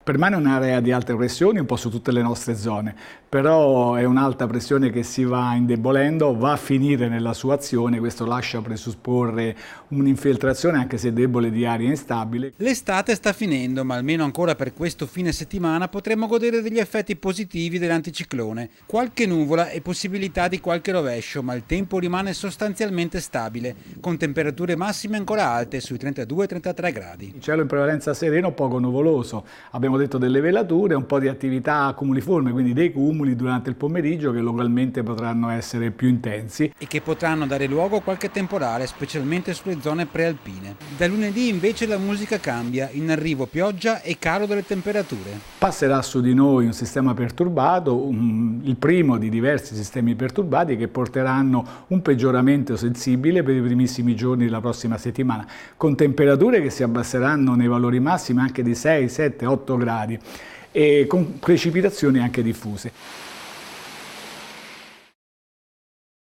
Permane un'area di alte pressioni un po' su tutte le nostre zone, però è un'alta pressione che si va indebolendo, va a finire nella sua azione, questo lascia presupporre un'infiltrazione anche se debole di aria instabile. L'estate sta finendo, ma almeno ancora per questo fine settimana potremo godere degli effetti positivi dell'anticiclone. Qualche nuvola e possibilità di qualche rovescio, ma il tempo rimane sostanzialmente stabile, con temperature massime ancora alte sui 32-33 gradi. Il cielo in prevalenza sereno, poco nuvoloso. Abbiamo detto delle velature, un po' di attività cumuliforme, quindi dei cumuli durante il pomeriggio che localmente potranno essere più intensi. E che potranno dare luogo a qualche temporale, specialmente sulle zone prealpine. Da lunedì invece la musica cambia, in arrivo pioggia e calo delle temperature. Passerà su di noi un sistema perturbato, il primo di diversi sistemi perturbati che porteranno un peggioramento sensibile per i primissimi giorni della prossima settimana, con temperature che si abbasseranno nei valori massimi anche di 6, 7, 8 gradi e con precipitazioni anche diffuse.